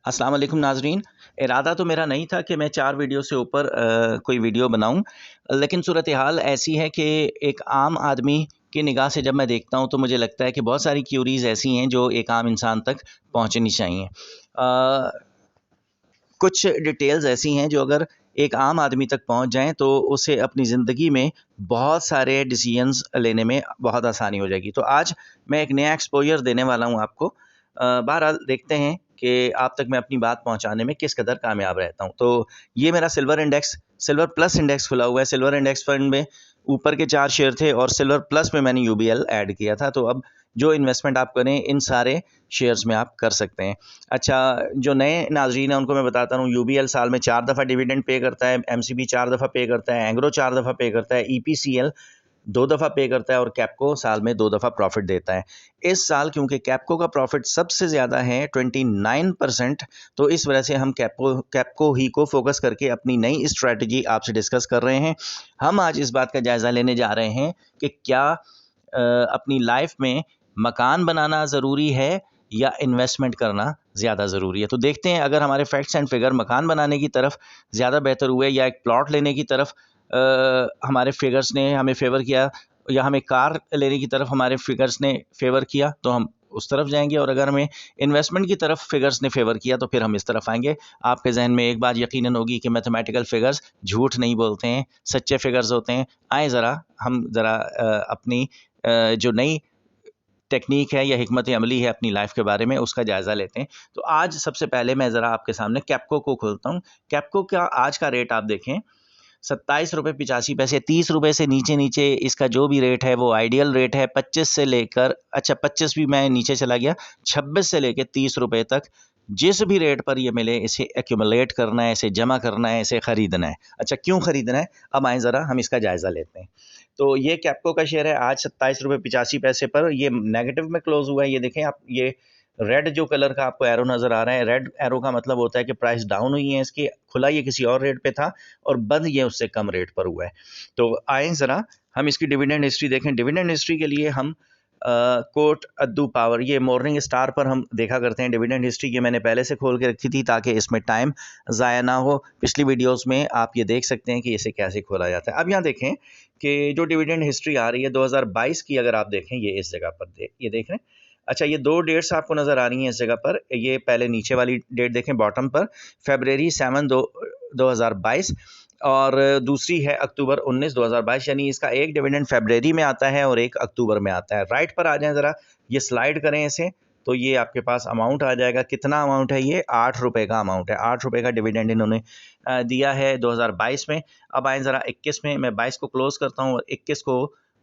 अस्सलाम वालेकुम नाज़रीन। इरादा तो मेरा नहीं था कि मैं 4 वीडियो से ऊपर कोई वीडियो बनाऊँ, लेकिन सूरत हाल ऐसी है कि एक आम आदमी की निगाह से जब मैं देखता हूँ तो मुझे लगता है कि बहुत सारी क्यूरीज़ ऐसी हैं जो एक आम इंसान तक पहुँचनी चाहिए। कुछ डिटेल्स ऐसी हैं जो अगर एक आम आदमी तक पहुँच जाएँ तो उसे अपनी ज़िंदगी में बहुत सारे डिसीजंस लेने में बहुत आसानी हो जाएगी। तो आज मैं एक नया एक्सपोज़र देने वाला हूँ आपको। बहरहाल देखते हैं कि आप तक मैं अपनी बात पहुँचाने में किस कदर कामयाब रहता हूँ। तो ये मेरा सिल्वर प्लस इंडेक्स खुला हुआ है। सिल्वर इंडेक्स फंड में ऊपर के 4 शेयर थे और सिल्वर प्लस में मैंने यूबीएल ऐड किया था। तो अब जो इन्वेस्टमेंट आप करें इन सारे शेयर्स में आप कर सकते हैं। अच्छा, जो नए नाज़रीन हैं उनको मैं बताता हूँ, यूबीएल साल में 4 दफ़ा डिविडेंड पे करता है, एमसीबी 4 दफ़ा पे करता है, एंग्रो 4 दफ़ा पे करता है, ईपीसीएल 2 दफ़ा पे करता है और कैपको साल में 2 दफ़ा प्रॉफ़िट देता है। इस साल क्योंकि कैपको का प्रॉफ़िट सबसे ज़्यादा है 29%, तो इस वजह से हम कैपको ही को फ़ोकस करके अपनी नई स्ट्रैटेजी आपसे डिस्कस कर रहे हैं। हम आज इस बात का जायज़ा लेने जा रहे हैं कि क्या अपनी लाइफ़ में मकान बनाना ज़रूरी है या इन्वेस्टमेंट करना ज़्यादा ज़रूरी है। तो देखते हैं अगर हमारे फैक्ट्स एंड फिगर मकान बनाने की तरफ ज़्यादा बेहतर हुए या एक प्लॉट लेने की तरफ हमारे फिगर्स ने हमें फ़ेवर किया, या हमें कार लेने की तरफ हमारे फिगर्स ने फ़ेवर किया तो हम उस तरफ जाएँगे, और अगर हमें इन्वेस्टमेंट की तरफ फिगर्स ने फ़ेवर किया तो फिर हम इस तरफ आएँगे। आपके ज़हन में एक बात यकीनन होगी कि मैथमेटिकल फिगर्स झूठ नहीं बोलते हैं, सच्चे फिगर्स होते हैं। आएँ हम ज़रा अपनी जो नई टेक्नीक है या हिकमत अमली है अपनी लाइफ के बारे में, उसका जायज़ा लेते हैं। तो आज सबसे पहले मैं ज़रा आपके सामने कैपको को खोलता हूँ। कैपको का आज का रेट आप देखें, ₹27.85, ₹30 से नीचे-नीचे इसका जो भी रेट है वो आइडियल रेट है। 25 से लेकर, अच्छा 25 भी मैं नीचे चला गया, 26 से लेके ₹30 तक जिस भी रेट पर ये मिले इसे एक्यूमुलेट करना है, इसे जमा करना है, इसे खरीदना है। अच्छा, क्यों खरीदना है? अब आएँ ज़रा हम इसका जायज़ा लेते हैं। तो ये कैपको का शेयर है आज ₹27.85 पर, ये नेगेटिव में क्लोज़ हुआ है। ये देखें आप, ये रेड जो कलर का आपको एरो नज़र आ रहा है, रेड एरो का मतलब होता है कि प्राइस डाउन हुई है इसकी, खुला ये किसी और रेट पे था और बंद ये उससे कम रेट पर हुआ है। तो आएँ ज़रा हम इसकी डिविडेंड हिस्ट्री देखें। डिविडेंड हिस्ट्री के लिए हम कोट अद्दू पावर, ये मॉर्निंग स्टार पर हम देखा करते हैं डिविडेंड हिस्ट्री। ये मैंने पहले से खोल के रखी थी ताकि इसमें टाइम ज़ाया ना हो। पिछली वीडियोस में आप ये देख सकते हैं कि इसे कैसे खोला जाता है। अब यहाँ देखें कि जो डिविडेंड हिस्ट्री आ रही है 2022 की, अगर आप देखें ये इस जगह पर ये देख रहे हैं। अच्छा, ये 2 डेट्स आपको नज़र आ रही हैं इस जगह पर। ये पहले नीचे वाली डेट देखें बॉटम पर, फ़रवरी 7 2022, और दूसरी है अक्टूबर 19 2022, यानी इसका एक डिविडेंड फ़रवरी में आता है और एक अक्टूबर में आता है। राइट पर आ जाएँ ज़रा, ये स्लाइड करें इसे, तो ये आपके पास अमाउंट आ जाएगा। कितना अमाउंट है ये? ₹8 का अमाउंट है। ₹8 का डिविडेंड इन्होंने दिया है 2022 में। अब आएँ ज़रा 21 में, मैं 22 को क्लोज़ करता हूँ और 21 को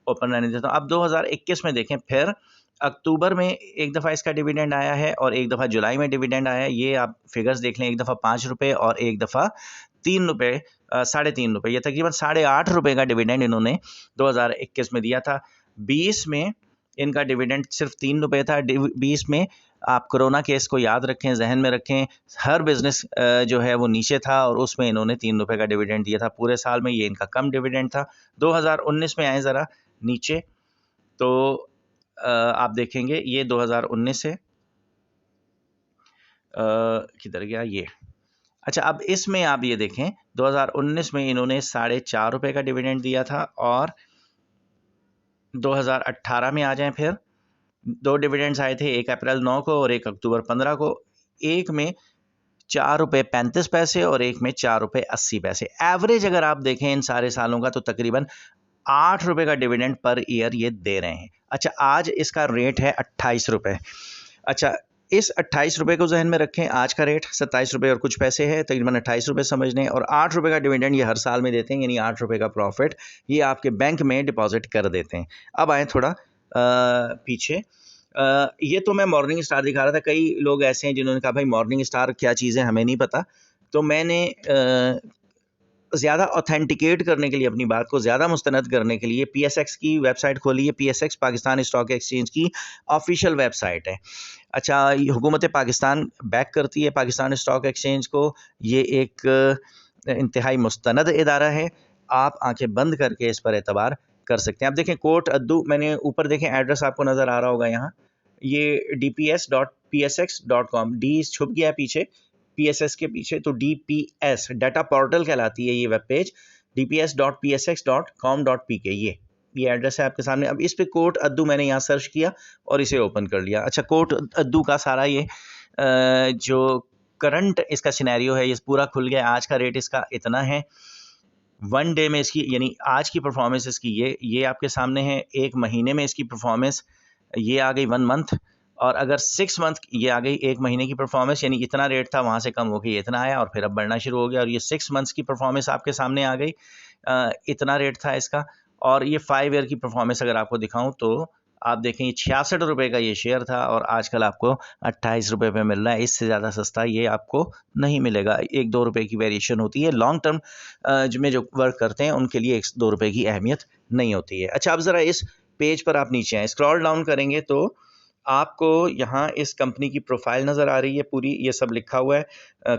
ओपन रहने देता हूँ। अब 2021 में देखें, फिर अक्टूबर में एक दफ़ा इसका डिविडेंड आया है और एक दफ़ा जुलाई में डिविडेंड आया है। ये आप फिगर्स देख लें, एक दफ़ा ₹5 और एक दफ़ा ₹3, ₹3.5, ये तकरीबन ₹8.5 का डिविडेंड इन्होंने 2021 में दिया था। 20 में इनका डिविडेंड सिर्फ ₹3 था। 20 में आप कोरोना केस को याद रखें, जहन में रखें, हर बिजनेस जो है वो नीचे था और उसमें इन्होंने ₹3 का डिविडेंड दिया था। पूरे साल में ये इनका कम डिविडेंड था। 2019 में आए ज़रा नीचे, तो आप देखेंगे ये 2019 है, किधर गया ये? अच्छा, अब इसमें आप ये देखें 2019 में इन्होंने ₹4.5 का डिविडेंड दिया था, और 2018 में आ जाएँ फिर 2 डिविडेंड्स आए थे, एक अप्रैल 9 को और एक अक्टूबर 15 को। एक में ₹4.35 और एक में ₹4.80। एवरेज अगर आप देखें इन सारे सालों का तो तकरीबन ₹8 का डिविडेंड पर ईयर ये दे रहे हैं। अच्छा, आज इसका रेट है ₹28। अच्छा, इस ₹28 को ज़हन में रखें, आज का रेट ₹27 और कुछ पैसे है, तकरीबन ₹28 समझ लें, और ₹8 का डिविडेंड ये हर साल में देते हैं, यानी ₹8 का प्रॉफिट ये आपके बैंक में डिपॉजिट कर देते हैं। अब आएँ थोड़ा पीछे। ये तो मैं मॉर्निंग स्टार दिखा रहा था। कई लोग ऐसे हैं जिन्होंने कहा भाई मॉर्निंग स्टार क्या चीज़ है, हमें नहीं पता। तो मैंने ज़्यादा ऑथेंटिकेट करने के लिए, अपनी बात को ज़्यादा मुस्तनद करने के लिए पीएसएक्स की वेबसाइट खोली है। पीएसएक्स पाकिस्तान स्टॉक एक्सचेंज की ऑफिशियल वेबसाइट है। अच्छा, ये हुकूमत पाकिस्तान बैक करती है पाकिस्तान स्टॉक एक्सचेंज को। ये एक इंतहाई मुस्तनद इदारा है। आप आंखें बंद करके इस पर एतबार कर सकते हैं। आप देखें कोट अद्दू, मैंने ऊपर देखें एड्रेस आपको नज़र आ रहा होगा यहाँ, ये dps.psx.com, डी छुप गया है पीछे, PSS के पीछे, तो DPS डाटा पोर्टल कहलाती है ये वेब पेज, dps.psx.com.pk, ये एड्रेस है आपके सामने। अब इस पे कोट अद्दू मैंने यहाँ सर्च किया और इसे ओपन कर लिया। अच्छा, कोट अद्दू का सारा ये जो करंट इसका सिनेरियो है ये पूरा खुल गया। आज का रेट इसका इतना है, 1 डे में इसकी यानी आज की परफॉर्मेंस इसकी ये आपके सामने है। 1 महीने में इसकी परफॉर्मेंस ये आ गई 1 मंथ, और अगर 6 मंथ ये आ गई 1 महीने की परफॉर्मेंस, यानी इतना रेट था वहाँ से कम होकर ये इतना आया और फिर अब बढ़ना शुरू हो गया। और ये 6 मंथ्स की परफॉर्मेंस आपके सामने आ गई, इतना रेट था इसका। और ये 5 ईयर की परफॉर्मेंस अगर आपको दिखाऊं तो आप देखें ये 66 रुपये का ये शेयर था और आजकल आपको 28 रुपये पे मिल रहा है। इससे ज़्यादा सस्ता ये आपको नहीं मिलेगा। 1-2 रुपये की वेरिएशन होती है। लॉन्ग टर्म में जो वर्क करते हैं उनके लिए 1-2 रुपये की अहमियत नहीं होती है। अच्छा, अब ज़रा इस पेज पर आप नीचे आएँ, स्क्रॉल डाउन करेंगे तो आपको यहाँ इस कंपनी की प्रोफाइल नज़र आ रही है पूरी। ये सब लिखा हुआ है,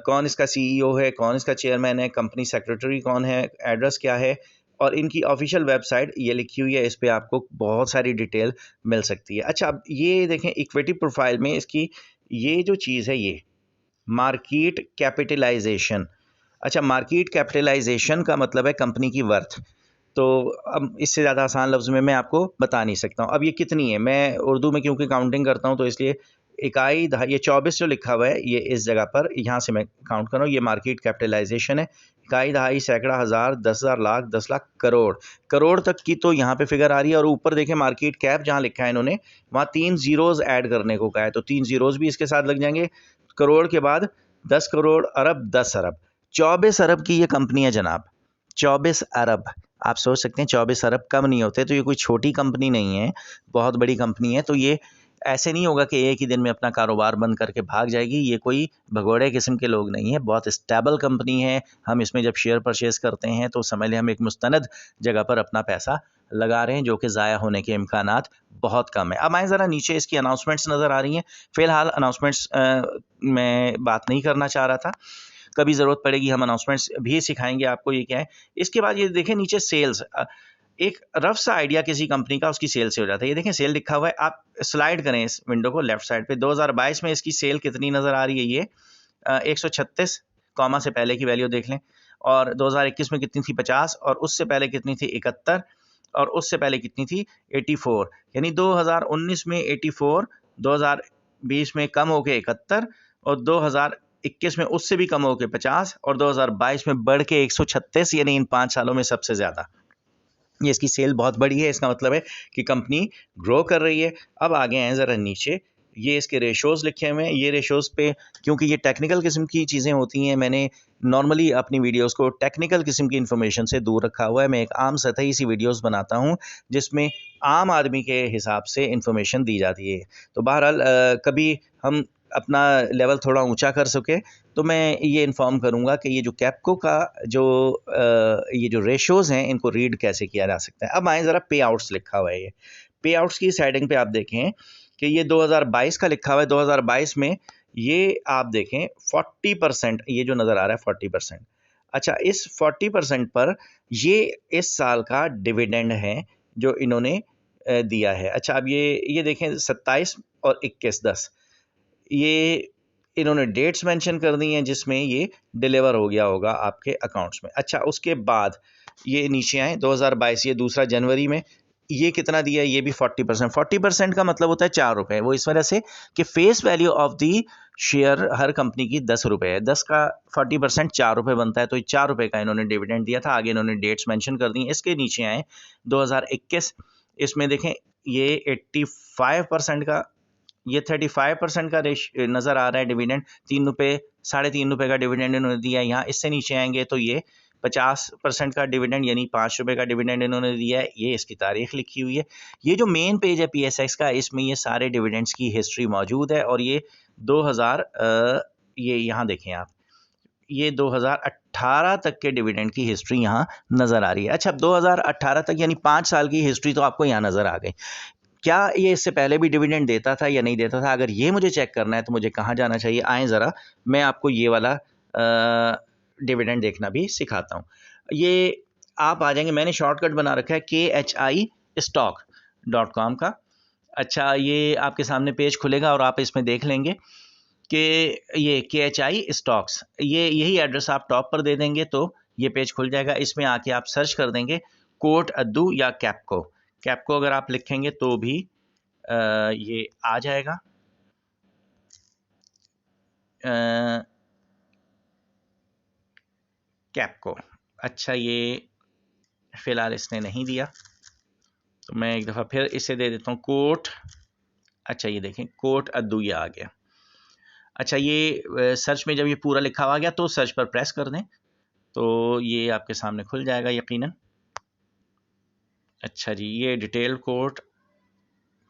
कौन इसका CEO है, कौन इसका चेयरमैन है, कंपनी सेक्रेटरी कौन है, एड्रेस क्या है, और इनकी ऑफिशियल वेबसाइट ये लिखी हुई है। इस पे आपको बहुत सारी डिटेल मिल सकती है। अच्छा, अब ये देखें इक्विटी प्रोफाइल में इसकी ये जो चीज़ है, ये मार्केट कैपिटलाइजेशन। अच्छा, मार्केट कैपिटलाइजेशन का मतलब है कंपनी की वर्थ। तो अब इससे ज़्यादा आसान लफ्ज़ में मैं आपको बता नहीं सकता हूँ। अब ये कितनी है, मैं उर्दू में क्योंकि काउंटिंग करता हूँ तो इसलिए इकाई दहाई, ये 24 जो लिखा हुआ है ये इस जगह पर, यहाँ से मैं काउंट कर रहा हूँ, ये मार्केट कैपिटलाइजेशन है। इकाई दहाई सैकड़ा हज़ार 10,000 लाख 10 लाख करोड़ तक की तो यहाँ पे फिगर आ रही है। और ऊपर देखें मार्केट कैप जहाँ लिखा है इन्होंने, वहाँ 3 ज़ीरोज़ ऐड करने को कहा है, तो 3 ज़ीरोज़ भी इसके साथ लग जाएंगे। करोड़ के बाद 10 करोड़, अरब, 10 अरब, 24 अरब की ये कंपनी है जनाब। 24 अरब, आप सोच सकते हैं 24 अरब कम नहीं होते। तो ये कोई छोटी कंपनी नहीं है, बहुत बड़ी कंपनी है। तो ये ऐसे नहीं होगा कि एक ही दिन में अपना कारोबार बंद करके भाग जाएगी। ये कोई भगोड़े किस्म के लोग नहीं है, बहुत स्टेबल कंपनी है। हम इसमें जब शेयर परचेज़ करते हैं तो समझ लें हम एक मुस्तनद जगह पर अपना पैसा लगा रहे हैं, जो कि ज़ाया होने के इम्कानात बहुत कम है। अब आए ज़रा नीचे, इसकी अनाउंसमेंट्स नज़र आ रही हैं। फ़िलहाल अनाउंसमेंट्स मैं बात नहीं करना चाह रहा था, कभी ज़रूरत पड़ेगी हम अनाउंसमेंट्स भी सिखाएंगे आपको ये क्या है। इसके बाद ये देखें नीचे सेल्स, एक रफ सा आइडिया किसी कंपनी का उसकी सेल से हो जाता है। ये देखें सेल लिखा हुआ है, आप स्लाइड करें इस विंडो को लेफ्ट साइड पे। 2022 में इसकी सेल कितनी नज़र आ रही है, ये 136, कॉमा से पहले की वैल्यू देख लें। और 2021 में कितनी थी, 50, और उससे पहले कितनी थी, 71, और उससे पहले कितनी थी, 84। यानी 2019 में 84, 2020 में कम होके 71, और 2021 में उससे भी कम होके 50, और 2022 में बढ़ के 136, यानी इन 5 सालों में सबसे ज़्यादा ये इसकी सेल बहुत बड़ी है। इसका मतलब है कि कंपनी ग्रो कर रही है। अब आगे आए ज़रा नीचे, ये इसके रेशोज़ लिखे हुए हैं। ये रेशोज़ पे, क्योंकि ये टेक्निकल किस्म की चीज़ें होती हैं, मैंने नॉर्मली अपनी वीडियोस को टेक्निकल किस्म की इन्फॉर्मेशन से दूर रखा हुआ है। मैं एक आम सतही सी वीडियोस बनाता हूँ जिसमें आम आदमी के हिसाब से इन्फॉर्मेशन दी जाती है। तो बहरहाल कभी हम अपना लेवल थोड़ा ऊंचा कर सके तो मैं ये इन्फॉर्म करूँगा कि ये जो कैपको का जो ये जो रेशोज़ हैं इनको रीड कैसे किया जा सकता है। अब आएँ ज़रा पे आउट्स लिखा हुआ है, ये पे आउट्स की साइडिंग पे आप देखें कि ये 2022 का लिखा हुआ है। 2022 में ये आप देखें 40%, ये जो नज़र आ रहा है 40%। अच्छा, इस 40% पर ये इस साल का डिविडेंड है जो इन्होंने दिया है। अच्छा, अब ये देखें 27 और 21/10, ये इन्होंने डेट्स मेंशन कर दी हैं जिसमें ये डिलीवर हो गया होगा आपके अकाउंट्स में। अच्छा, उसके बाद ये नीचे आए 2022, ये 2 जनवरी में ये कितना दिया है, ये भी 40%। 40% का मतलब होता है 4 रुपये। वो इस वजह से कि face value of the share her company की 10 रुपये है। 10 का 40% 4 रुपये बनता है, तो 4 रुपये का इन्होंने डिविडेंड दिया था। आगे इन्होंने डेट्स मेंशन कर दी। इसके नीचे आए 2021, इसमें देखें ये 85% का, ये 35% का नज़र आ रहा है डिविडेंड। 3 रुपये, 3.5 रुपये का डिविडेंड इन्होंने दिया है। यहाँ इससे नीचे आएंगे तो ये 50% का डिविडेंड यानी 5 रुपये का डिविडेंड इन्होंने दिया है। ये इसकी तारीख लिखी हुई है। ये जो मेन पेज है PSX का, इसमें ये सारे डिविडेंड्स की हिस्ट्री मौजूद है। और ये 2000 ये यहाँ देखें आप, ये 2018 तक के डिविडेंड की हिस्ट्री यहाँ नज़र आ रही है। अच्छा, 2018 तक यानी 5 साल की हिस्ट्री तो आपको यहाँ नज़र आ गई। क्या ये इससे पहले भी डिविडेंड देता था या नहीं देता था? अगर ये मुझे चेक करना है तो मुझे कहाँ जाना चाहिए? आएँ ज़रा, मैं आपको ये वाला डिविडेंड देखना भी सिखाता हूँ। ये आप आ जाएंगे, मैंने शॉर्टकट बना रखा है khistock.com का। अच्छा, ये आपके सामने पेज खुलेगा और आप इसमें देख लेंगे कि ये KHI स्टॉक्स, ये यही एड्रेस आप टॉप पर दे देंगे तो ये पेज खुल जाएगा। इसमें आके आप सर्च कर देंगे कोट अद्दू या कैपको। कैपको अगर आप लिखेंगे तो भी ये आ जाएगा। कैपको, अच्छा ये फ़िलहाल इसने नहीं दिया, तो मैं एक दफ़ा फिर इसे दे देता हूँ कोट। अच्छा ये देखें कोट अद्दू, ये आ गया। अच्छा ये सर्च में जब ये पूरा लिखा हुआ आ गया तो सर्च पर प्रेस कर दें तो ये आपके सामने खुल जाएगा यकीनन। अच्छा जी, ये डिटेल कोट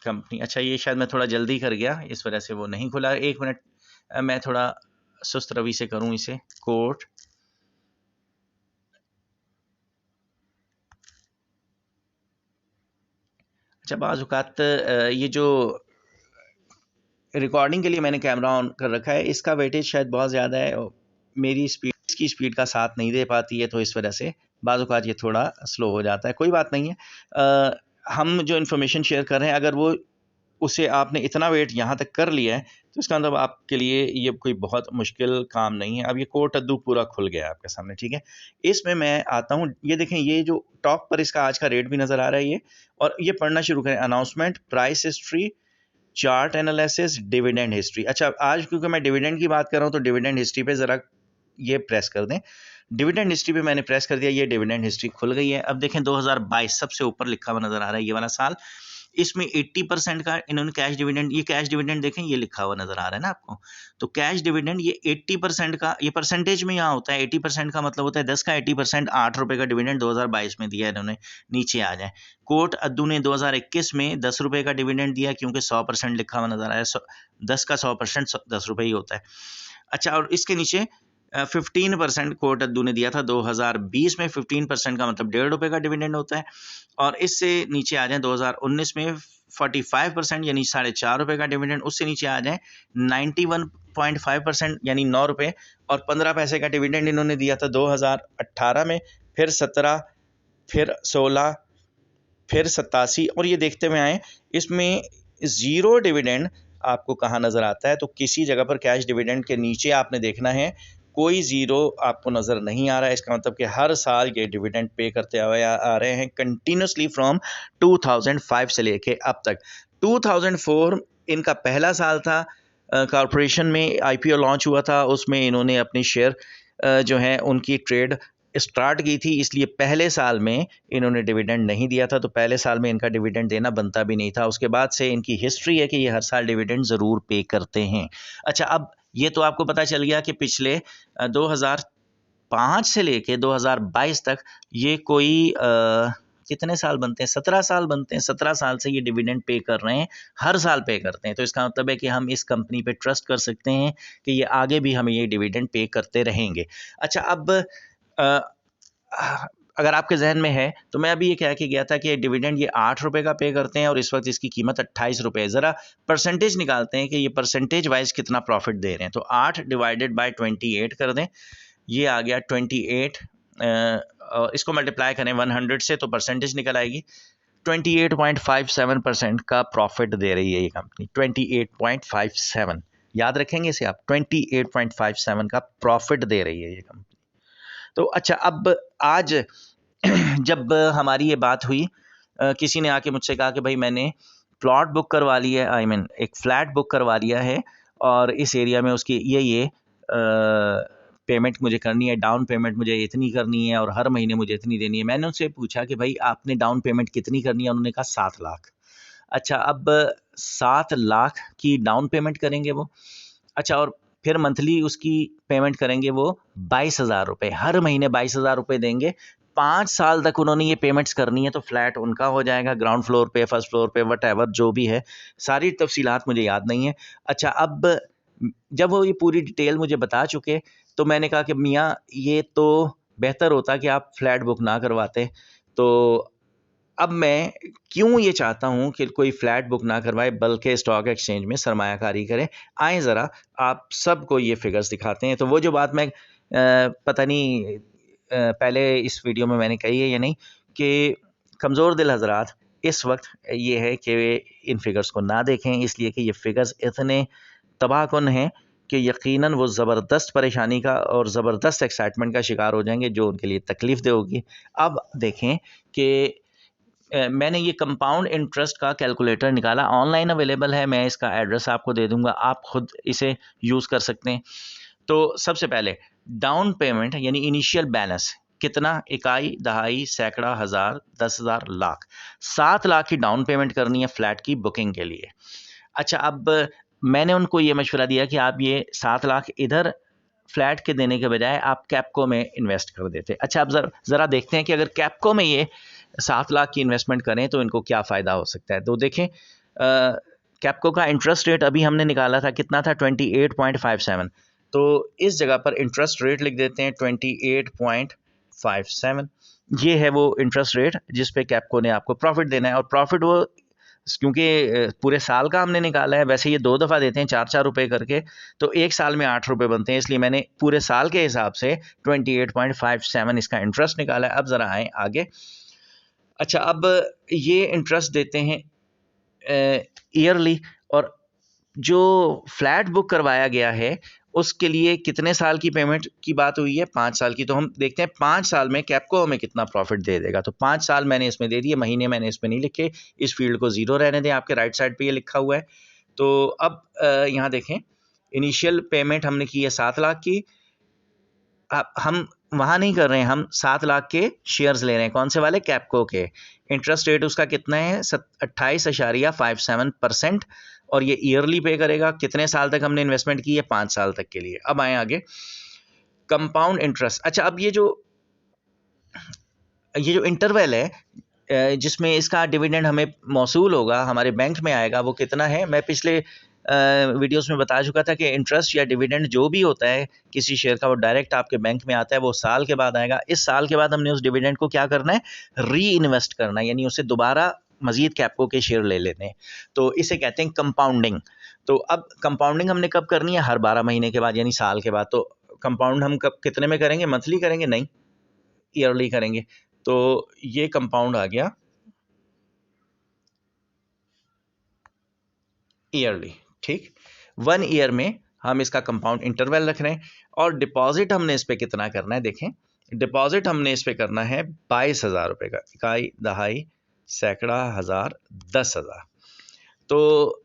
कंपनी, अच्छा ये शायद मैं थोड़ा जल्दी कर गया, इस वजह से वो नहीं खुला। एक मिनट, मैं थोड़ा सुस्त रवि से करूँ इसे। कोट, अच्छा बाज़ औक़ात ये जो रिकॉर्डिंग के लिए मैंने कैमरा ऑन कर रखा है, इसका वेटेज शायद बहुत ज़्यादा है, मेरी स्पीड इसकी स्पीड का साथ नहीं दे पाती है, तो इस वजह से बाज़ औक़ात ये थोड़ा स्लो हो जाता है। कोई बात नहीं है, हम जो इन्फॉर्मेशन शेयर कर रहे हैं अगर वो उसे आपने इतना वेट यहाँ तक कर लिया है तो इसका मतलब आपके लिए ये कोई बहुत मुश्किल काम नहीं है। अब ये कोट अद्दू पूरा खुल गया है आपके सामने, ठीक है। इसमें मैं आता हूँ, ये देखें ये जो टॉप पर इसका आज का रेट भी नज़र आ रहा है ये, और ये पढ़ना शुरू करें। Announcement, price history, chart analysis, dividend history. अच्छा आज क्योंकि मैं डिविडेंड की बात कर रहा हूँ तो डिविडेंड हिस्ट्री पे ज़रा ये प्रेस कर दें। डिविडेंड हिस्ट्री पे मैंने प्रेस कर दिया, ये डिविडेंड हिस्ट्री खुल गई है। अब देखें 2022 सबसे ऊपर लिखा हुआ नज़र आ रहा है ये वाला साल। इसमें 80% का इन्होंने कैश डिविडेंड, ये कैश डिविडेंड देखें ये लिखा हुआ नज़र आ रहा है ना आपको, तो कैश डिविडेंड ये 80% का, ये परसेंटेज में यहाँ होता है। 80% का मतलब होता है 10 का 80%, 8 रुपये का डिविडेंड 2022 में दिया इन्होंने। नीचे आ जाए, कोट अद्दू ने 2021 में 10 रुपये का डिविडेंड दिया, क्योंकि 100% लिखा हुआ नज़र आ रहा है। 10 का 100% 10 रुपये ही होता है। अच्छा, और इसके नीचे 15% कोट अद्दू ने दिया था 2020 में। 15% का मतलब 1.5 रुपये का डिविडेंड होता है। और इससे नीचे आ जाए 2019 में 45% यानी 4.5 रुपये का डिविडेंड। उससे नीचे आ जाए 91.5% यानी 9 रुपये और 15 पैसे का डिविडेंड इन्होंने दिया था 2018 में, फिर 17, फिर 16, फिर 87, और ये देखते हुए आए इसमें ज़ीरो डिविडेंड आपको कहाँ नज़र आता है। तो किसी जगह पर कैश डिविडेंड के नीचे आपने देखना है कोई ज़ीरो आपको नज़र नहीं आ रहा है। इसका मतलब कि हर साल ये डिविडेंड पे करते हुए आ रहे हैं कंटिन्यूसली फ्रॉम 2005 से लेके अब तक। 2004 इनका पहला साल था, कॉरपोरेशन में IPO लॉन्च हुआ था, उसमें इन्होंने अपनी शेयर जो हैं उनकी ट्रेड स्टार्ट की थी, इसलिए पहले साल में इन्होंने डिविडेंड नहीं दिया था, तो पहले साल में इनका डिविडेंड देना बनता भी नहीं था। उसके बाद से इनकी हिस्ट्री है कि ये हर साल डिविडेंड ज़रूर पे करते हैं। अच्छा, अब ये तो आपको पता चल गया कि पिछले 2005 से लेके 2022 तक ये कोई कितने साल बनते हैं, 17 साल बनते हैं। 17 साल से ये डिविडेंड पे कर रहे हैं, हर साल पे करते हैं। तो इसका मतलब है कि हम इस कंपनी पे ट्रस्ट कर सकते हैं कि ये आगे भी हमें ये डिविडेंड पे करते रहेंगे। अच्छा, अब अगर आपके जहन में है तो मैं अभी ये कह के गया था कि डिविडेंड ये 8 रुपये का पे करते हैं और इस वक्त इसकी कीमत 28 रुपये है। ज़रा परसेंटेज निकालते हैं कि ये परसेंटेज वाइज कितना प्रॉफिट दे रहे हैं। तो 8 डिवाइडेड बाय 28 कर दें, ये आ गया 28, इसको मल्टीप्लाई करें 100 से तो परसेंटेज निकल आएगी। 28.57% का प्रॉफिट दे रही है ये कंपनी। 28.57, याद रखेंगे इसे आप, 28.57 का प्रॉफिट दे रही है ये कंपनी। तो अच्छा, अब आज जब हमारी ये बात हुई, किसी ने आके मुझसे कहा कि भाई मैंने प्लॉट बुक करवा लिया है, आई मीन एक फ़्लैट बुक करवा लिया है और इस एरिया में उसकी ये पेमेंट मुझे करनी है, डाउन पेमेंट मुझे इतनी करनी है और हर महीने मुझे इतनी देनी है। मैंने उनसे पूछा कि भाई आपने डाउन पेमेंट कितनी करनी है? उन्होंने कहा 7 लाख। अच्छा, अब 7 लाख की डाउन पेमेंट करेंगे वो। अच्छा, और फिर मंथली उसकी पेमेंट करेंगे वो 22,000 रुपये, हर महीने 22,000 रुपये देंगे। 5 साल तक उन्होंने ये पेमेंट्स करनी है तो फ्लैट उनका हो जाएगा, ग्राउंड फ्लोर पे, फर्स्ट फ्लोर पे, व्हाटएवर जो भी है, सारी तफसीलात मुझे याद नहीं है। अच्छा, अब जब वो ये पूरी डिटेल मुझे बता चुके तो मैंने कहा कि मियाँ ये तो बेहतर होता कि आप फ्लैट बुक ना करवाते। तो अब मैं क्यों ये चाहता हूँ कि कोई फ्लैट बुक ना करवाए बल्कि स्टॉक एक्सचेंज में सरमायाकारी करें। आए ज़रा आप सबको ये फिगर्स दिखाते हैं। तो वो जो बात मैं पता नहीं पहले इस वीडियो में मैंने कही है या नहीं, कि कमज़ोर दिल हज़रात इस वक्त ये है कि इन फिगर्स को ना देखें, इसलिए कि ये फिगर्स इतने तबाहकुन हैं कि यकीनन वो ज़बरदस्त परेशानी का और ज़बरदस्त एक्साइटमेंट का शिकार हो जाएंगे, जो उनके लिए तकलीफ़ दे होगी। अब देखें कि मैंने ये कंपाउंड इंटरेस्ट का कैलकुलेटर निकाला, ऑनलाइन अवेलेबल है, मैं इसका एड्रेस आपको दे दूंगा, आप खुद इसे यूज़ कर सकते हैं। तो सबसे पहले डाउन पेमेंट यानी इनिशियल बैलेंस कितना, इकाई, दहाई, सैकड़ा, हज़ार, 10,000, लाख। 7 लाख की डाउन पेमेंट करनी है फ्लैट की बुकिंग के लिए। अच्छा, अब मैंने उनको ये मशवरा दिया कि आप ये 7 लाख इधर फ्लैट के देने के बजाय आप कैपको में इन्वेस्ट कर देते। अच्छा, अब ज़रा देखते हैं कि अगर कैपको में ये 7 लाख की इन्वेस्टमेंट करें तो इनको क्या फ़ायदा हो सकता है। तो देखें, कैपको का इंटरेस्ट रेट अभी हमने निकाला था, कितना था, 28.57। तो इस जगह पर इंटरेस्ट रेट लिख देते हैं 28.57। ये है वो इंटरेस्ट रेट जिस पे कैपको ने आपको प्रॉफिट देना है। और प्रॉफिट वो क्योंकि पूरे साल का हमने निकाला है, वैसे ये 2 दफ़ा देते हैं 4-4 रुपये करके, तो एक साल में 8 रुपये बनते हैं, इसलिए मैंने पूरे साल के हिसाब से 28.57 इसका इंटरेस्ट निकाला है। अब ज़रा आएँ आगे। अच्छा, अब ये इंटरेस्ट देते हैं ईयरली, और जो फ्लैट बुक करवाया गया है उसके लिए कितने साल की पेमेंट की बात हुई है, 5 साल की। तो हम देखते हैं 5 साल में कैपको हमें कितना प्रॉफिट दे देगा। तो 5 साल मैंने इसमें दे दिए, महीने मैंने इसमें नहीं लिखे, इस फील्ड को ज़ीरो रहने दें, आपके राइट साइड पे ये लिखा हुआ है। तो अब यहाँ देखें, इनिशियल पेमेंट हमने की है 7 लाख की। अब हम वहाँ नहीं कर रहे हैं, हम 7 लाख के शेयर्स ले रहे हैं, कौन से वाले, कैपको के। इंटरेस्ट रेट उसका कितना है, 28.57%, और ये ईयरली पे करेगा। कितने साल तक हमने इन्वेस्टमेंट की है, 5 साल तक के लिए। अब आए आगे, कंपाउंड इंटरेस्ट। अच्छा, अब ये जो इंटरवल है जिसमें इसका डिविडेंड हमें मौसूल होगा, हमारे बैंक में आएगा, वो कितना है, मैं पिछले वीडियोस में बता चुका था कि इंटरेस्ट या डिविडेंड जो भी होता है किसी शेयर का, वो डायरेक्ट आपके बैंक में आता है, वो साल के बाद आएगा। इस साल के बाद हमने उस डिविडेंड को क्या करना है, री इन्वेस्ट करना है, यानी उसे दोबारा मजीद कैपको के शेयर ले लेते हैं। तो इसे कहते हैं कंपाउंडिंग। तो अब कंपाउंडिंग हमने कब करनी है, हर 12 महीने के बाद, यानी साल के बाद। तो कंपाउंड हम कब कितने में करेंगे, मंथली करेंगे, नहीं, ईयरली करेंगे। तो ये कंपाउंड आ गया ईयरली, ठीक। 1 ईयर में हम इसका कंपाउंड इंटरवल रख रहे हैं। और डिपॉजिट हमने इस पे कितना करना है, देखें, डिपॉजिट हमने इस पे करना है 22,000 रुपये का, इकाई, दहाई, सैकड़ा, हज़ार, 10,000। तो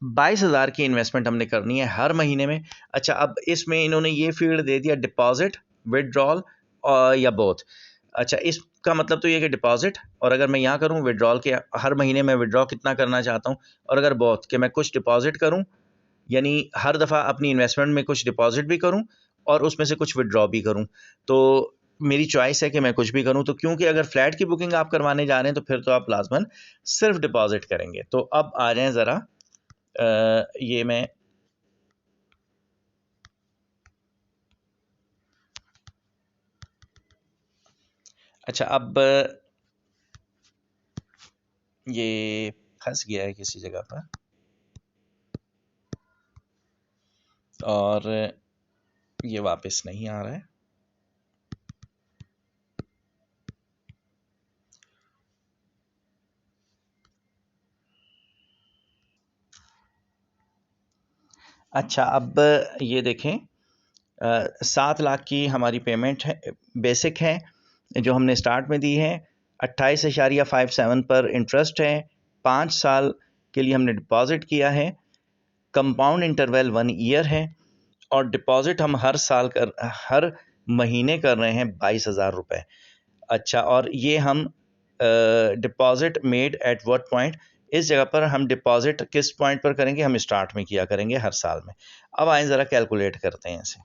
22,000 की इन्वेस्टमेंट हमने करनी है हर महीने में। अच्छा, अब इसमें इन्होंने ये फील्ड दे दिया, डिपॉजिट, विदड्रॉल और या बोथ। अच्छा, इसका मतलब तो ये कि डिपॉजिट, और अगर मैं यहाँ करूँ विदड्रॉल के, हर महीने मैं विदड्रॉ कितना करना चाहता हूँ, और अगर बोथ कि मैं कुछ डिपॉजिट करूँ, यानी हर दफ़ा अपनी इन्वेस्टमेंट में कुछ डिपॉजिट भी करूँ और उसमें से कुछ विदड्रॉ भी करूँ, तो मेरी चॉइस है कि मैं कुछ भी करूँ। तो क्योंकि अगर फ्लैट की बुकिंग आप करवाने जा रहे हैं तो फिर तो आप लाजमन सिर्फ डिपॉजिट करेंगे। तो अब आ जाएँ ज़रा, ये मैं अच्छा, अब ये फंस गया है किसी जगह पर, और ये वापस नहीं आ रहा है। अच्छा, अब ये देखें, 7 लाख की हमारी पेमेंट है, बेसिक है, जो हमने स्टार्ट में दी है। 28.57 पर इंटरेस्ट है। 5 साल के लिए हमने डिपॉजिट किया है। कंपाउंड इंटरवल 1 ईयर है, और डिपॉजिट हम हर महीने कर रहे हैं 22,000 रुपये। अच्छा, और ये हम deposit made at what point, इस जगह पर हम डिपॉजिट किस पॉइंट पर करेंगे, हम स्टार्ट में किया करेंगे हर साल में। अब आए ज़रा कैलकुलेट करते हैं इसे।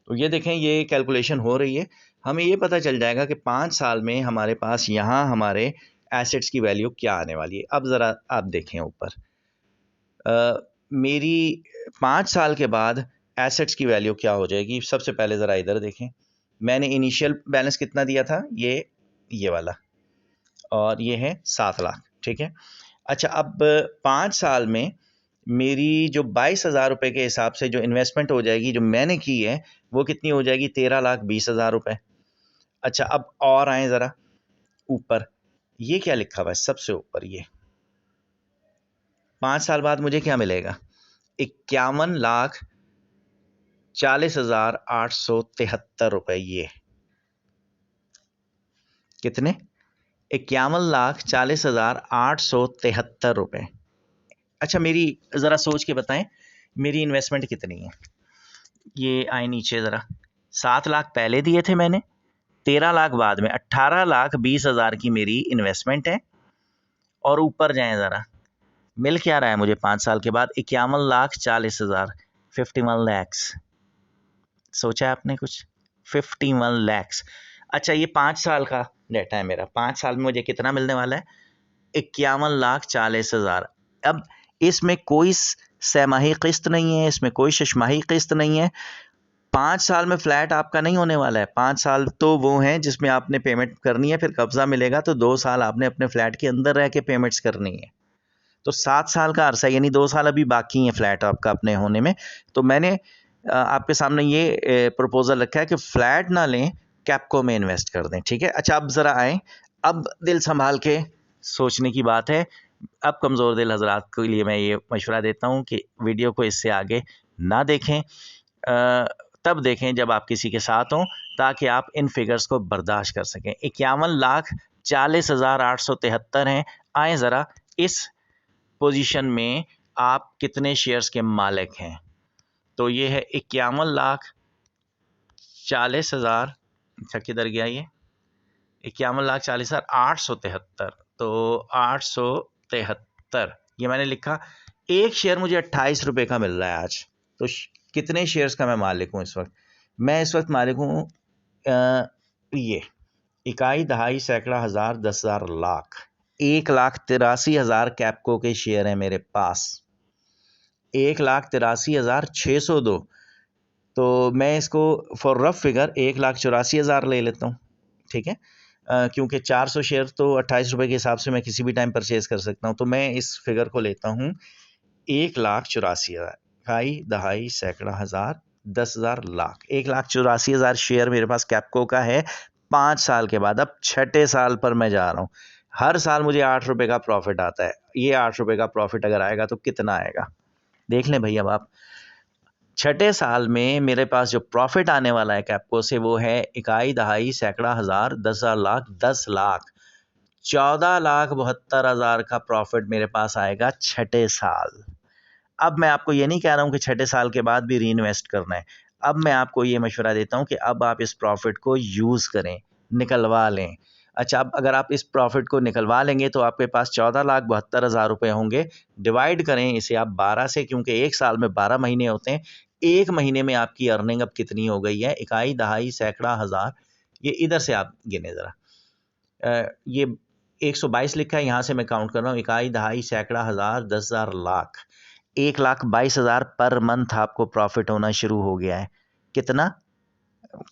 तो ये देखें, ये कैलकुलेशन हो रही है, हमें ये पता चल जाएगा कि 5 साल में हमारे पास यहाँ हमारे एसेट्स की वैल्यू क्या आने वाली है। अब ज़रा आप देखें ऊपर, मेरी 5 साल के बाद एसेट्स की वैल्यू क्या हो जाएगी। सबसे पहले ज़रा इधर देखें, मैंने इनिशियल बैलेंस कितना दिया था, ये वाला, और ये है 7 लाख, ठीक है। अच्छा, अब 5 साल में मेरी जो 22,000 रुपये के हिसाब से जो इन्वेस्टमेंट हो जाएगी, जो मैंने की है, वो कितनी हो जाएगी, 13,20,000 रुपये। अच्छा, अब और आए ज़रा ऊपर, ये क्या लिखा हुआ है सबसे ऊपर, ये 5 साल बाद मुझे क्या मिलेगा, 51 लाख 40,873 रुपये। ये कितने? 51,40,873 रुपये। अच्छा, मेरी ज़रा सोच के बताएं, मेरी इन्वेस्टमेंट कितनी है? ये आए नीचे ज़रा। 7 लाख पहले दिए थे मैंने, 13 लाख बाद में, 18,20,000 की मेरी इन्वेस्टमेंट है। और ऊपर जाएं ज़रा, मिल क्या रहा है मुझे 5 साल के बाद? 51,40,000, 51 लैक्स। सोचा है आपने कुछ? 51 लैक्स। अच्छा, ये 5 साल का डेटा है मेरा। 5 साल में मुझे कितना मिलने वाला है? 51,40,000। अब इसमें कोई सहमाही किस्त नहीं है, इसमें कोई शशमाही किस्त नहीं है। 5 साल में फ्लैट आपका नहीं होने वाला है। 5 साल तो वो हैं जिसमें आपने पेमेंट करनी है, फिर कब्जा मिलेगा तो 2 साल आपने अपने फ्लैट के अंदर रह के पेमेंट्स करनी है। तो 7 साल का अरसा, यानी 2 साल अभी बाकी हैं फ्लैट आपका अपने होने में। तो मैंने आपके सामने ये प्रपोजल रखा है कि फ्लैट ना लें, कैपको में इन्वेस्ट कर दें। ठीक है। अच्छा, अब ज़रा आएँ, अब दिल संभाल के सोचने की बात है। अब कमज़ोर दिल हजरात के लिए मैं ये मशवरा देता हूँ कि वीडियो को इससे आगे ना देखें, तब देखें जब आप किसी के साथ हों, ताकि आप इन फिगर्स को बर्दाश्त कर सकें। 51,40,873 हैं। आए ज़रा, इस पोजीशन में आप कितने शेयर्स के मालिक हैं? तो ये है 51,40,000। अच्छा, किधर गया ये? 51,40,873। तो 873 ये मैंने लिखा। एक शेयर मुझे 28 रुपये का मिल रहा है आज। तो कितने शेयर्स का मैं मालिक हूँ इस वक्त? मैं इस वक्त मालिक हूँ ये इकाई, दहाई, सैकड़ा, हज़ार, 10,000, लाख। 1,83,000 कैपको के शेयर हैं मेरे पास। 1,83,602। तो मैं इसको फॉर रफ फिगर 1,84,000 ले लेता हूँ। ठीक है। क्योंकि 400 शेयर तो 28 रुपये के हिसाब से मैं किसी भी टाइम परचेज कर सकता हूँ। तो मैं इस फिगर को लेता हूँ 1,84,000। इकाई, दहाई, सैकड़ा, हज़ार, 10,000, लाख। 1,84,000 शेयर मेरे पास कैपको का है 5 साल के बाद। अब 6ठे साल पर मैं जा रहा हूँ। हर साल मुझे 8 रुपये का प्रॉफिट आता है। ये 8 रुपये का प्रॉफिट अगर आएगा तो कितना आएगा देख लें भाई। अब आप 6ठे साल में मेरे पास जो प्रॉफिट आने वाला है कैपको से, वो है इकाई, दहाई, सैकड़ा, हज़ार, 10,000, लाख। 10 लाख 14,72,000 का प्रॉफिट मेरे पास आएगा 6ठे साल। अब मैं आपको ये नहीं कह रहा हूँ कि 6ठे साल के बाद भी री इन्वेस्ट करना है। अब मैं आपको ये मशवरा देता हूँ कि अब आप इस प्रॉफिट को यूज़ करें, निकलवा लें। अच्छा, अब अगर आप इस प्रॉफिट को निकलवा लेंगे तो आपके पास 14,72,000 रुपये होंगे। डिवाइड करें इसे आप 12 से, क्योंकि एक साल में 12 महीने होते हैं। एक महीने में आपकी अर्निंग अब कितनी हो गई है? इकाई, दहाई, सैकड़ा, हज़ार, ये इधर से आप गिने ज़रा। ये 122 लिखा है, यहाँ से मैं काउंट कर रहा हूँ। इकाई, दहाई, सैकड़ा, हज़ार, 10,000, लाख। 1,22,000 पर मंथ आपको प्रॉफिट होना शुरू हो गया है। कितना?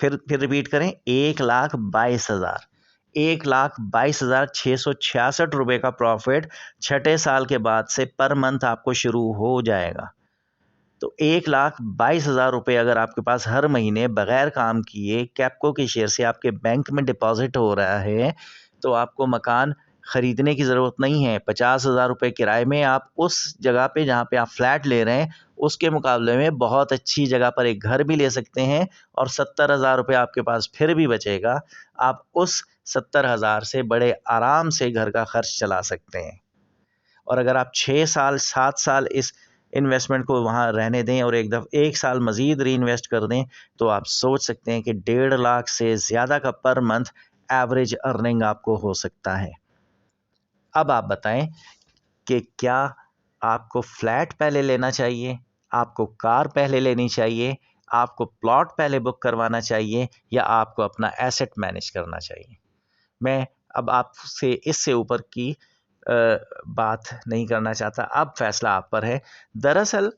फिर रिपीट करें, 1,22,000। 1,22,666 रुपये का प्रॉफिट 6ठे साल के बाद से पर मंथ आपको शुरू हो जाएगा। तो 1,22,000 रुपये अगर आपके पास हर महीने बगैर काम किए कैपको के शेयर से आपके बैंक में डिपॉजिट हो रहा है, तो आपको मकान ख़रीदने की ज़रूरत नहीं है। 50,000 रुपये किराए में आप उस जगह पे जहाँ पे आप फ्लैट ले रहे हैं, उसके मुकाबले में बहुत अच्छी जगह पर एक घर भी ले सकते हैं। और 70,000 रुपये आपके पास फिर भी बचेगा। आप उस 70,000 से बड़े आराम से घर का खर्च चला सकते हैं। और अगर आप 6 साल 7 साल इस इन्वेस्टमेंट को वहाँ रहने दें और एक साल मज़ीद री इन्वेस्ट कर दें, तो आप सोच सकते हैं कि 1.5 लाख से ज़्यादा का पर मंथ एवरेज अर्निंग आपको हो सकता है। अब आप बताएं कि क्या आपको फ्लैट पहले लेना चाहिए, आपको कार पहले लेनी चाहिए, आपको प्लॉट पहले बुक करवाना चाहिए, या आपको अपना एसेट मैनेज करना चाहिए? मैं अब आपसे इससे ऊपर की बात नहीं करना चाहता। अब फैसला आप पर है। दरअसल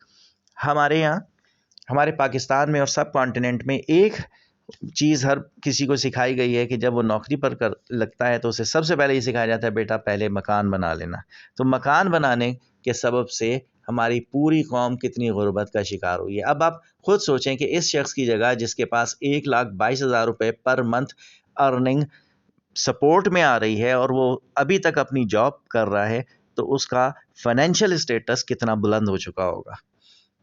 हमारे यहाँ, हमारे पाकिस्तान में और सब कॉन्टिनेंट में एक चीज़ हर किसी को सिखाई गई है कि जब वो नौकरी पर लगता है तो उसे सबसे पहले ये सिखाया जाता है, बेटा पहले मकान बना लेना। तो मकान बनाने के सबब से हमारी पूरी कौम कितनी गुर्बत का शिकार हुई है। अब आप खुद सोचें कि इस शख्स की जगह जिसके पास 1,22,000 रुपये पर मंथ अर्निंग सपोर्ट में आ रही है और वो अभी तक अपनी जॉब कर रहा है, तो उसका फाइनेंशियल स्टेटस कितना बुलंद हो चुका होगा।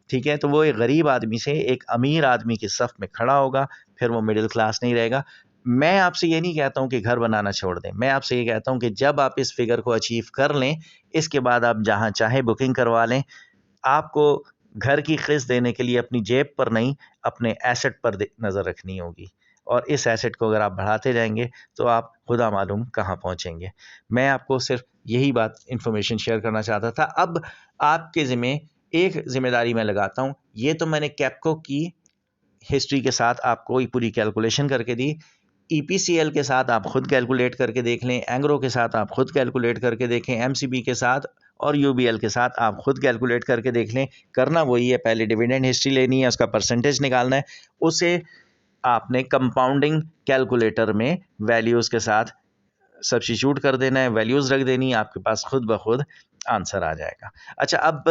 ठीक है। तो वो एक गरीब आदमी से एक अमीर आदमी की सफ़ में खड़ा होगा, फिर वो मिडिल क्लास नहीं रहेगा। मैं आपसे ये नहीं कहता हूँ कि घर बनाना छोड़ दें, मैं आपसे ये कहता हूँ कि जब आप इस फिगर को अचीव कर लें, इसके बाद आप जहाँ चाहे बुकिंग करवा लें। आपको घर की किस्त देने के लिए अपनी जेब पर नहीं, अपने एसेट पर नज़र रखनी होगी, और इस एसेट को अगर आप बढ़ाते जाएंगे तो आप खुदा मालूम कहाँ पहुँचेंगे। मैं आपको सिर्फ यही बात इन्फॉर्मेशन शेयर करना चाहता था। अब आपके ज़िम्मे एक ज़िम्मेदारी मैं लगाता हूँ। ये तो मैंने कैप्को की हिस्ट्री के साथ आपको ये पूरी कैलकुलेशन करके दी। ईपीसीएल के साथ आप खुद कैलकुलेट करके देख लें, एंग्रो के साथ आप खुद कैलकुलेट करके देखें, एमसीबी के साथ और यूबीएल के साथ आप खुद कैलकुलेट करके देख लें। करना वही है, पहले डिविडेंड हिस्ट्री लेनी है, उसका परसेंटेज निकालना है, उसे आपने कंपाउंडिंग कैलकुलेटर में वैल्यूज़ के साथ सब्स्टिट्यूट कर देना है, वैल्यूज़ रख देनी है, आपके पास खुद ब खुद आंसर आ जाएगा। अच्छा, अब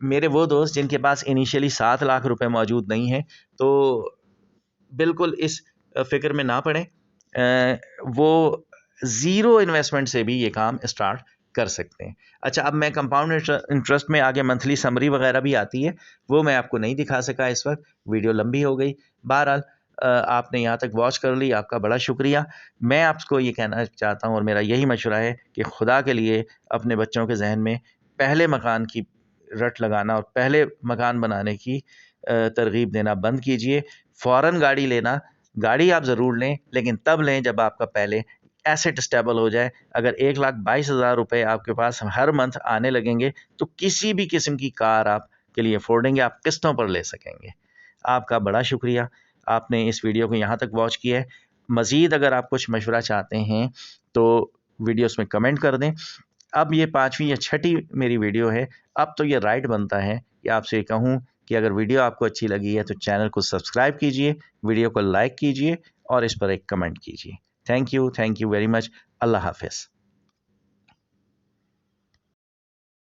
मेरे वो दोस्त जिनके पास इनिशियली 7 लाख रुपए मौजूद नहीं हैं, तो बिल्कुल इस फ़िक्र में ना पड़ें। वो ज़ीरो इन्वेस्टमेंट से भी ये काम स्टार्ट कर सकते हैं। अच्छा, अब मैं कंपाउंड इंटरेस्ट में आगे मंथली समरी वगैरह भी आती है, वो मैं आपको नहीं दिखा सका इस वक्त, वीडियो लंबी हो गई। बहरहाल आपने यहाँ तक वॉच कर ली, आपका बड़ा शुक्रिया। मैं आपको ये कहना चाहता हूँ और मेरा यही मशवरा है कि खुदा के लिए अपने बच्चों के जहन में पहले मकान की रट लगाना और पहले मकान बनाने की तरगीब देना बंद कीजिए। फ़ौरन गाड़ी लेना, गाड़ी आप ज़रूर लें, लेकिन तब लें जब आपका पहले एसेट स्टेबल हो जाए। अगर 1,22,000 रुपए आपके पास हर मंथ आने लगेंगे, तो किसी भी किस्म की कार आपके लिए अफोर्डेंगे, आप किस्तों पर ले सकेंगे। आपका बड़ा शुक्रिया, आपने इस वीडियो को यहाँ तक वॉच किया है। मज़ीद अगर आप कुछ मशवरा चाहते हैं तो वीडियोस में कमेंट कर दें। अब ये 5वीं या 6ठी मेरी वीडियो है। अब तो ये राइट बनता है कि आपसे कहूँ कि अगर वीडियो आपको अच्छी लगी है तो चैनल को सब्सक्राइब कीजिए, वीडियो को लाइक कीजिए और इस पर एक कमेंट कीजिए। Thank you very much. अल्लाह हाफ़िज़।